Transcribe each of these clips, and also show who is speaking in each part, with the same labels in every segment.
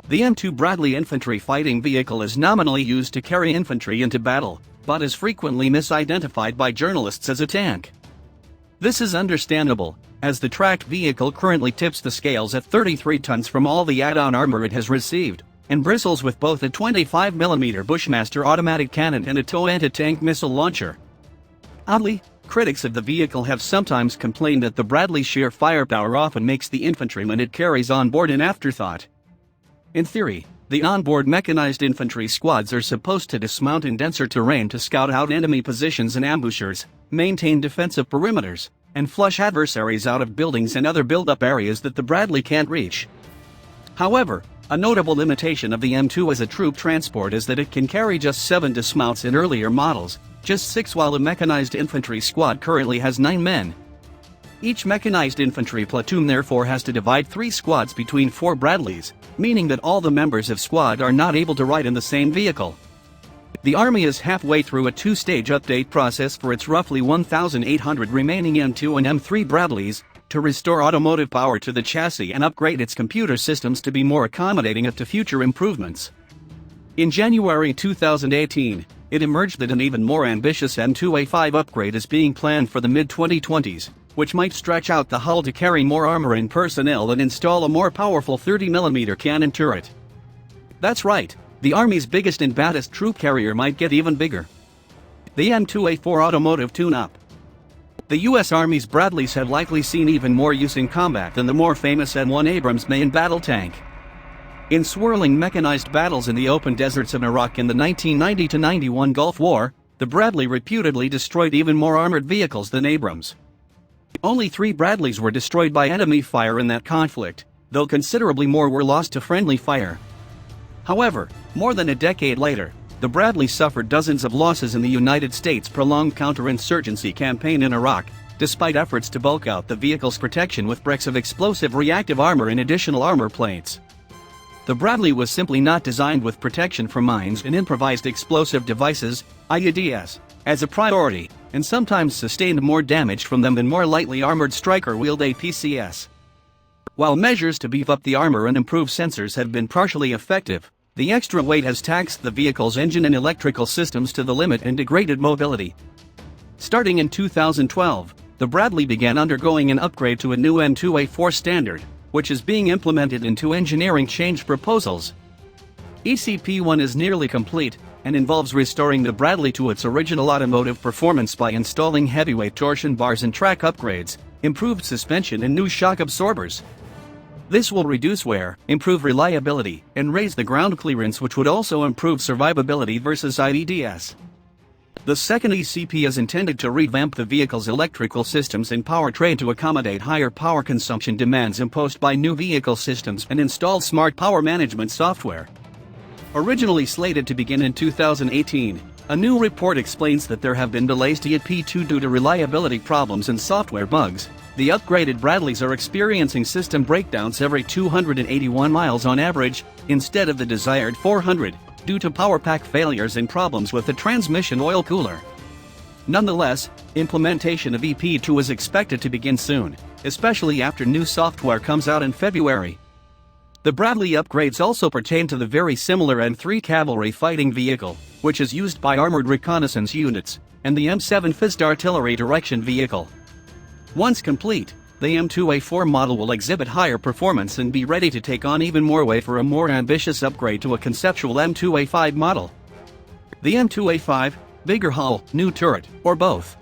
Speaker 1: The M2 Bradley infantry fighting vehicle is nominally used to carry infantry into battle, but is frequently misidentified by journalists as a tank. This is understandable, as the tracked vehicle currently tips the scales at 33 tons from all the add-on armor it has received, and bristles with both a 25mm Bushmaster automatic cannon and a TOW anti-tank missile launcher. Oddly, critics of the vehicle have sometimes complained that the Bradley's sheer firepower often makes the infantryman it carries on board an afterthought. In theory, the onboard mechanized infantry squads are supposed to dismount in denser terrain to scout out enemy positions and ambushers, maintain defensive perimeters, and flush adversaries out of buildings and other build-up areas that the Bradley can't reach. However, a notable limitation of the M2 as a troop transport is that it can carry just 7 dismounts in earlier models, just 6 while the mechanized infantry squad currently has 9 men. Each mechanized infantry platoon therefore has to divide 3 squads between 4 Bradleys, meaning that all the members of squad are not able to ride in the same vehicle. The Army is halfway through a 2-stage update process for its roughly 1,800 remaining M2 and M3 Bradleys, to restore automotive power to the chassis and upgrade its computer systems to be more accommodating to future improvements. In January 2018, it emerged that an even more ambitious M2A5 upgrade is being planned for the mid-2020s, which might stretch out the hull to carry more armor and personnel and install a more powerful 30mm cannon turret. That's right, the Army's biggest and baddest troop carrier might get even bigger. The M2A4 automotive tune-up. The U.S. Army's Bradleys have likely seen even more use in combat than the more famous M1 Abrams main battle tank. In swirling mechanized battles in the open deserts of Iraq in the 1990-91 Gulf War, the Bradley reputedly destroyed even more armored vehicles than Abrams. Only 3 Bradleys were destroyed by enemy fire in that conflict, though considerably more were lost to friendly fire. However, more than a decade later, the Bradley suffered dozens of losses in the United States' prolonged counterinsurgency campaign in Iraq, despite efforts to bulk out the vehicle's protection with bricks of explosive reactive armor and additional armor plates. The Bradley was simply not designed with protection from mines and improvised explosive devices, IEDs, as a priority, and sometimes sustained more damage from them than more lightly armored striker-wheeled APCs. While measures to beef up the armor and improve sensors have been partially effective, the extra weight has taxed the vehicle's engine and electrical systems to the limit and degraded mobility. Starting in 2012, the Bradley began undergoing an upgrade to a new M2A4 standard, which is being implemented into engineering change proposals. ECP1 is nearly complete, and involves restoring the Bradley to its original automotive performance by installing heavyweight torsion bars and track upgrades, improved suspension and new shock absorbers. This will reduce wear, improve reliability, and raise the ground clearance, which would also improve survivability versus IEDs. The second ECP is intended to revamp the vehicle's electrical systems and powertrain to accommodate higher power consumption demands imposed by new vehicle systems and install smart power management software. Originally slated to begin in 2018, a new report explains that there have been delays to EP2 due to reliability problems and software bugs. The upgraded Bradleys are experiencing system breakdowns every 281 miles on average, instead of the desired 400, due to power pack failures and problems with the transmission oil cooler. Nonetheless, implementation of EP2 is expected to begin soon, especially after new software comes out in February. The Bradley upgrades also pertain to the very similar M3 cavalry fighting vehicle, which is used by armored reconnaissance units, and the M7 Fizt artillery direction vehicle. Once complete, the M2A4 model will exhibit higher performance and be ready to take on even more weight for a more ambitious upgrade to a conceptual M2A5 model. The M2A5, bigger hull, new turret, or both.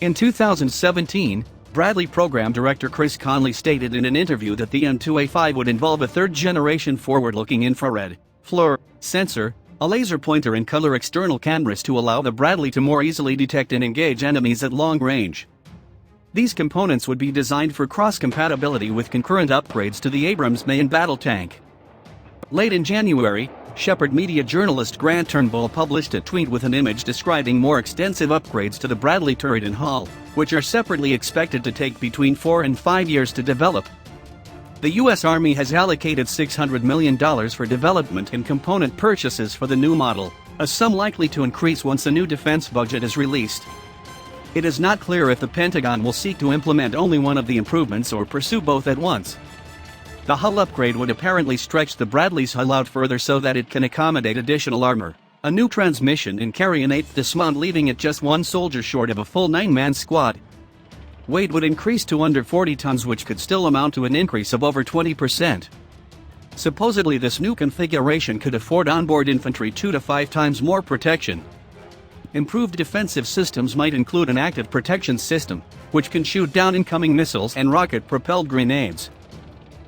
Speaker 1: In 2017, Bradley program director Chris Conley stated in an interview that the M2A5 would involve a third-generation forward-looking infrared, FLIR, sensor, a laser pointer and color external cameras to allow the Bradley to more easily detect and engage enemies at long range. These components would be designed for cross-compatibility with concurrent upgrades to the Abrams main battle tank. Late in January, Shepherd Media journalist Grant Turnbull published a tweet with an image describing more extensive upgrades to the Bradley turret and hull, which are separately expected to take between 4 and 5 years to develop. The U.S. Army has allocated $600 million for development and component purchases for the new model, a sum likely to increase once a new defense budget is released. It is not clear if the Pentagon will seek to implement only one of the improvements or pursue both at once. The hull upgrade would apparently stretch the Bradley's hull out further so that it can accommodate additional armor, a new transmission and carry an 8th dismount, leaving it just one soldier short of a full 9-man squad. Weight would increase to under 40 tons, which could still amount to an increase of over 20%. Supposedly this new configuration could afford onboard infantry 2 to 5 times more protection. Improved defensive systems might include an active protection system, which can shoot down incoming missiles and rocket-propelled grenades.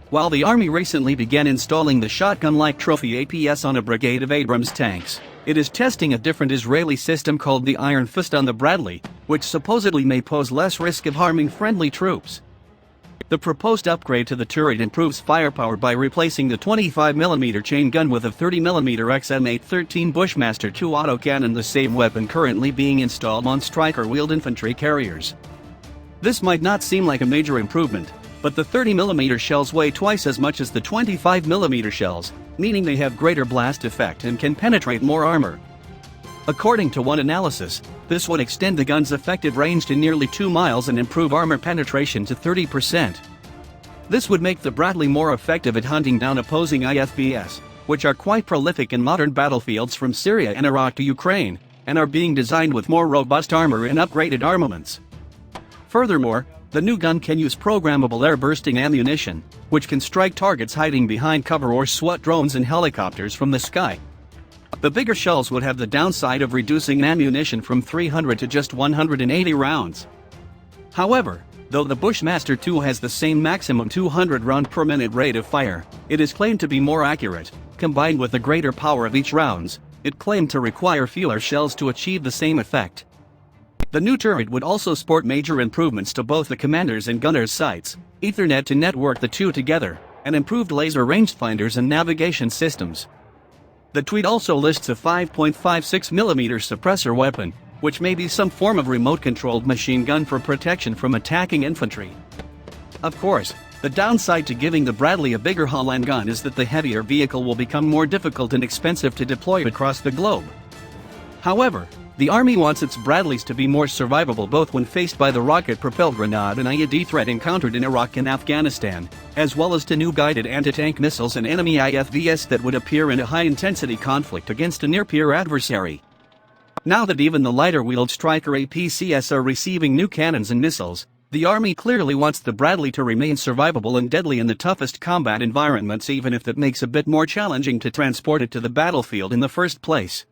Speaker 1: While the Army recently began installing the shotgun-like trophy APS on a brigade of Abrams tanks, it is testing a different Israeli system called the Iron Fist on the Bradley, which supposedly may pose less risk of harming friendly troops. The proposed upgrade to the turret improves firepower by replacing the 25mm chain gun with a 30mm XM813 Bushmaster 2 autocannon, the same weapon currently being installed on Stryker-wheeled infantry carriers. This might not seem like a major improvement, but the 30mm shells weigh twice as much as the 25mm shells, meaning they have greater blast effect and can penetrate more armor. According to one analysis, this would extend the gun's effective range to nearly 2 miles and improve armor penetration to 30%. This would make the Bradley more effective at hunting down opposing IFVs, which are quite prolific in modern battlefields from Syria and Iraq to Ukraine, and are being designed with more robust armor and upgraded armaments. Furthermore, the new gun can use programmable air-bursting ammunition, which can strike targets hiding behind cover or swat drones and helicopters from the sky. The bigger shells would have the downside of reducing ammunition from 300 to just 180 rounds. However, though the Bushmaster 2 has the same maximum 200 round per minute rate of fire, it is claimed to be more accurate. Combined with the greater power of each rounds, it claimed to require fewer shells to achieve the same effect. The new turret would also sport major improvements to both the commander's and gunner's sights, Ethernet to network the two together, and improved laser rangefinders and navigation systems. The tweet also lists a 5.56mm suppressor weapon, which may be some form of remote-controlled machine gun for protection from attacking infantry. Of course, the downside to giving the Bradley a bigger hull and gun is that the heavier vehicle will become more difficult and expensive to deploy across the globe. However, the Army wants its Bradleys to be more survivable both when faced by the rocket-propelled grenade and IED threat encountered in Iraq and Afghanistan, as well as to new guided anti-tank missiles and enemy IFVs that would appear in a high-intensity conflict against a near-peer adversary. Now that even the lighter-wheeled Stryker APCs are receiving new cannons and missiles, the Army clearly wants the Bradley to remain survivable and deadly in the toughest combat environments, even if that makes it a bit more challenging to transport it to the battlefield in the first place.